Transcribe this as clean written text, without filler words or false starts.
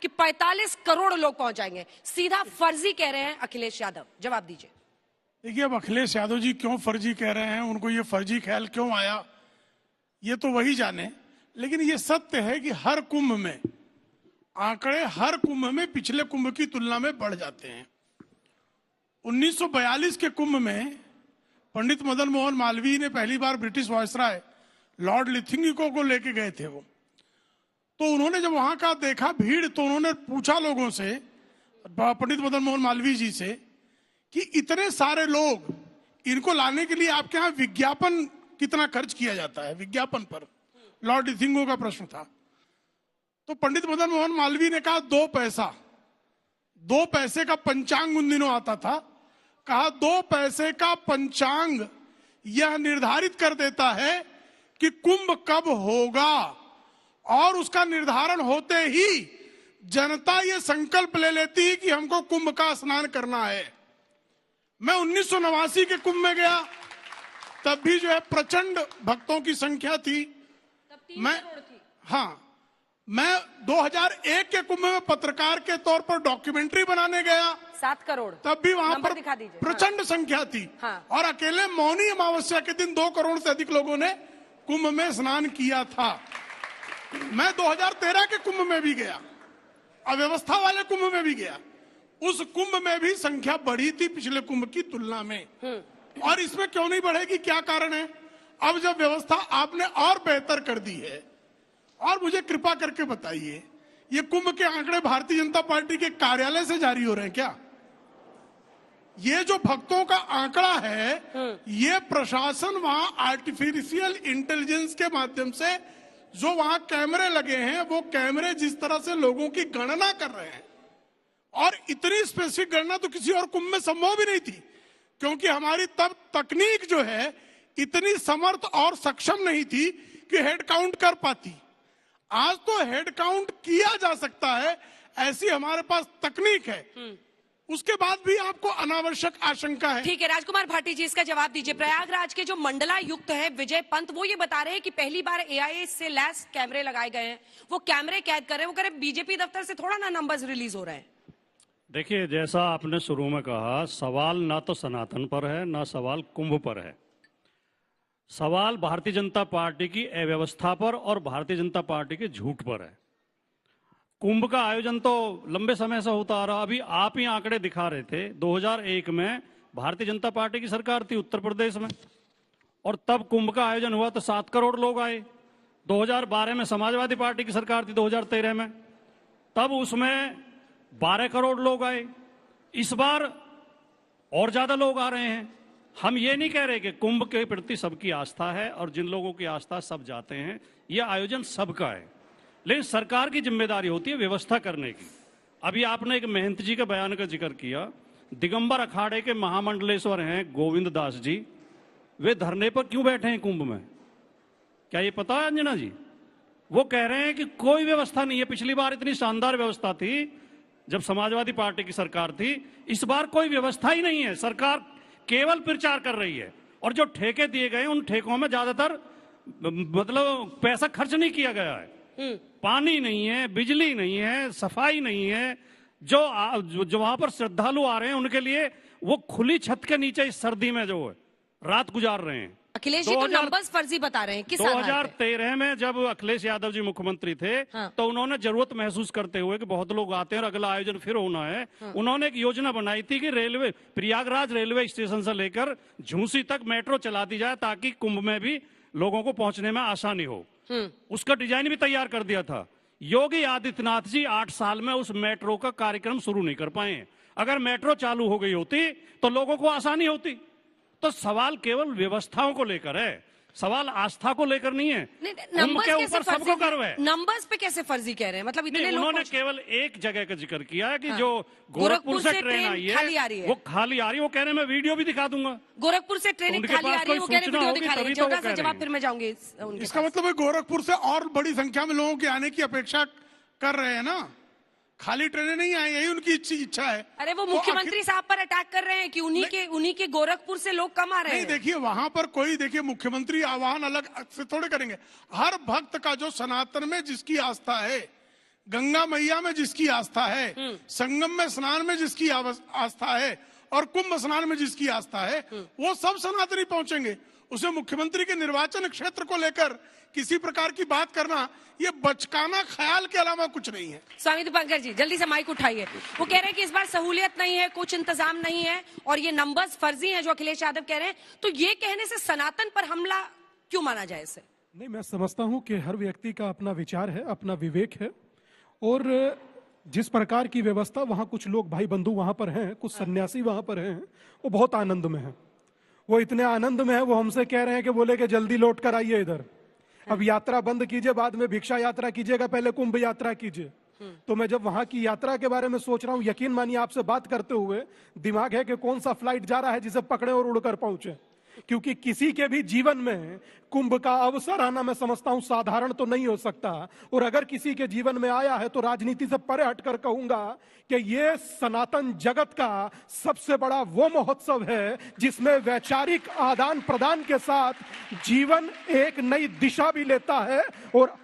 कि 45 करोड़ लोग पहुंच जाएंगे। सीधा फर्जी कह रहे हैं अखिलेश यादव, जवाब दीजिए। देखिए, अब अखिलेश यादव जी क्यों फर्जी कह रहे हैं, उनको ये फर्जी ख्याल क्यों आया, ये तो वही जाने। लेकिन ये सत्य है कि हर कुंभ में आंकड़े हर कुंभ में पिछले कुंभ की तुलना में बढ़ जाते हैं। 1942 के कुंभ में पंडित मदन मोहन मालवीय ने पहली बार ब्रिटिश वायसराय लॉर्ड लिथिंगिको को लेके गए थे वो। तो उन्होंने जब वहां का देखा भीड़, तो उन्होंने पूछा लोगों से, पंडित मदन मोहन मालवीय जी से, कि इतने सारे लोग, इनको लाने के लिए आपके यहाँ विज्ञापन कितना खर्च किया जाता है, विज्ञापन पर लॉर्ड लिथिंगिको का प्रश्न था। तो पंडित मदन मोहन मालवीय ने कहा 2 पैसा। 2 पैसे का पंचांग उन दिनों आता था। कहा 2 पैसे का पंचांग यह निर्धारित कर देता है कि कुंभ कब होगा, और उसका निर्धारण होते ही जनता ये संकल्प ले लेती है कि हमको कुंभ का स्नान करना है। मैं 1989 के कुंभ में गया, तब भी जो है प्रचंड भक्तों की संख्या थी। मैं 2001 के कुंभ में पत्रकार के तौर पर डॉक्यूमेंट्री बनाने गया, 7 करोड़, तब भी वहां पर प्रचंड संख्या थी। और अकेले मौनी अमावस्या के दिन 2 करोड़ से अधिक लोगों ने कुंभ में स्नान किया था। मैं 2013 के कुंभ में भी गया, अव्यवस्था वाले कुंभ में भी गया, उस कुंभ में भी संख्या बढ़ी थी पिछले कुंभ की तुलना में। और इसमें क्यों नहीं बढ़ेगी, क्या कारण है? अब जब व्यवस्था आपने और बेहतर कर दी है, और मुझे कृपा करके बताइए, ये कुंभ के आंकड़े भारतीय जनता पार्टी के कार्यालय से जारी हो रहे हैं क्या? ये जो भक्तों का आंकड़ा है, ये प्रशासन वहां आर्टिफिशियल इंटेलिजेंस के माध्यम से, जो वहां कैमरे लगे हैं, वो कैमरे जिस तरह से लोगों की गणना कर रहे हैं, और इतनी स्पेसिफिक गणना तो किसी और कुंभ में संभव भी नहीं थी, क्योंकि हमारी तब तकनीक जो है इतनी समर्थ और सक्षम नहीं थी कि हेड काउंट कर पाती। आज तो हेड काउंट किया जा सकता है, ऐसी हमारे पास तकनीक है। उसके बाद भी आपको अनावश्यक आशंका है। ठीक है, राजकुमार भाटी जी इसका जवाब दीजिए। प्रयागराज के जो मंडलायुक्त है विजय पंत, वो ये बता रहे हैं कि पहली बार एआईए से लैस कैमरे लगाए गए हैं, वो कैमरे कैद कर रहे हैं। वो कह रहे बीजेपी दफ्तर से थोड़ा ना नंबर्स रिलीज हो रहे हैं। देखिए, जैसा आपने शुरू में कहा, सवाल ना तो सनातन पर है, ना सवाल कुंभ पर है। सवाल भारतीय जनता पार्टी की अव्यवस्था पर और भारतीय जनता पार्टी के झूठ पर है। कुंभ का आयोजन तो लंबे समय से होता आ रहा। अभी आप ही आंकड़े दिखा रहे थे, 2001 में भारतीय जनता पार्टी की सरकार थी उत्तर प्रदेश में, और तब कुंभ का आयोजन हुआ तो 7 करोड़ लोग आए। 2012 में समाजवादी पार्टी की सरकार थी, 2013 में, तब उसमें 12 करोड़ लोग आए। इस बार और ज्यादा लोग आ रहे हैं। हम ये नहीं कह रहे कि कुंभ के प्रति सबकी आस्था है और जिन लोगों की आस्था सब जाते हैं, यह आयोजन सबका है, लेकिन सरकार की जिम्मेदारी होती है व्यवस्था करने की। अभी आपने एक महंत जी के बयान का जिक्र किया। दिगंबर अखाड़े के महामंडलेश्वर हैं गोविंद दास जी, वे धरने पर क्यों बैठे हैं कुंभ में? क्या ये पता है अंजना जी? वो कह रहे हैं कि कोई व्यवस्था नहीं है। पिछली बार इतनी शानदार व्यवस्था थी जब समाजवादी पार्टी की सरकार थी, इस बार कोई व्यवस्था ही नहीं है। सरकार केवल प्रचार कर रही है, और जो ठेके दिए गए उन ठेकों में ज्यादातर मतलब पैसा खर्च नहीं किया गया है। पानी नहीं है, बिजली नहीं है, सफाई नहीं है। जो वहां पर श्रद्धालु आ रहे हैं उनके लिए वो खुली छत के नीचे इस सर्दी में जो है रात गुजार रहे हैं। अखिलेश जी तो नंबर्स फर्जी बता रहे हैं। किस 2013 में जब अखिलेश यादव जी मुख्यमंत्री थे, तो उन्होंने जरूरत महसूस करते हुए कि बहुत लोग आते हैं और अगला आयोजन फिर होना है, उन्होंने एक योजना बनाई थी कि रेलवे, प्रयागराज रेलवे स्टेशन से लेकर झूसी तक मेट्रो चला दी जाए, ताकि कुंभ में भी लोगों को पहुंचने में आसानी हो। उसका डिजाइन भी तैयार कर दिया था। योगी आदित्यनाथ जी 8 साल में उस मेट्रो का कार्यक्रम शुरू नहीं कर पाए। अगर मेट्रो चालू हो गई होती तो लोगों को आसानी होती। तो सवाल केवल व्यवस्थाओं को लेकर है, सवाल आस्था को लेकर नहीं है। नंबर्स के ऊपर सबको गर्व है। नंबर्स पे कैसे फर्जी कह रहे हैं? मतलब इतने लोग उन्होंने केवल एक जगह का जिक्र किया है कि जो गोरखपुर से ट्रेन आई है वो खाली आ रही है। वो कह रहे मैं वीडियो भी दिखा दूंगा। गोरखपुर से ट्रेन खाली आ रही है, वो कह रहे वीडियो दिखा रहे हैं। छोटा सा जवाब फिर मैं जाऊंगी। इसका मतलब है गोरखपुर से और बड़ी संख्या में लोगों के आने की अपेक्षा कर रहे हैं ना, खाली ट्रेनें नहीं आई, यही उनकी इच्छा है। अरे वो मुख्यमंत्री साहब पर अटैक कर रहे हैं कि उन्हीं के गोरखपुर से लोग कम आ रहे हैं। नहीं, देखिए वहां पर कोई, देखिए मुख्यमंत्री आह्वान अलग से थोड़े करेंगे। हर भक्त का जो सनातन में जिसकी आस्था है, गंगा मैया में जिसकी आस्था है, संगम में स्नान में जिसकी आस्था है और कुंभ स्नान में जिसकी आस्था है, वो सब सनातनी पहुंचेंगे। उसे मुख्यमंत्री के निर्वाचन क्षेत्र को लेकर किसी प्रकार की बात करना, ये बचकाना ख्याल के अलावा कुछ नहीं है। स्वामी दीपंकर जी जल्दी से माइक उठाइए। वो कह रहे हैं कि इस बार सहूलियत नहीं है, कुछ इंतजाम नहीं है और ये नंबर्स फर्जी हैं जो अखिलेश यादव कह रहे हैं, तो ये कहने से सनातन पर हमला क्यों माना जाए इसे? नहीं, मैं समझता हूं कि हर व्यक्ति का अपना विचार है, अपना विवेक है, और जिस प्रकार की व्यवस्था वहां कुछ लोग भाई बंधु वहां पर हैं, कुछ सन्यासी वहां पर हैं, वो बहुत आनंद में हैं। वो इतने आनंद में है, वो हमसे कह रहे हैं कि बोले कि जल्दी लौट कर आइए इधर, अब यात्रा बंद कीजिए, बाद में भिक्षा यात्रा कीजिएगा, पहले कुंभ यात्रा कीजिए। तो मैं जब वहां की यात्रा के बारे में सोच रहा हूं, यकीन मानिए आपसे बात करते हुए दिमाग है कि कौन सा फ्लाइट जा रहा है जिसे पकड़े और उड़कर पहुंचे, क्योंकि किसी के भी जीवन में कुंभ का अवसर आना मैं समझता हूं साधारण तो नहीं हो सकता। और अगर किसी के जीवन में आया है तो राजनीति से परे हटकर कहूंगा कि ये सनातन जगत का सबसे बड़ा वो महोत्सव है जिसमें वैचारिक आदान प्रदान के साथ जीवन एक नई दिशा भी लेता है और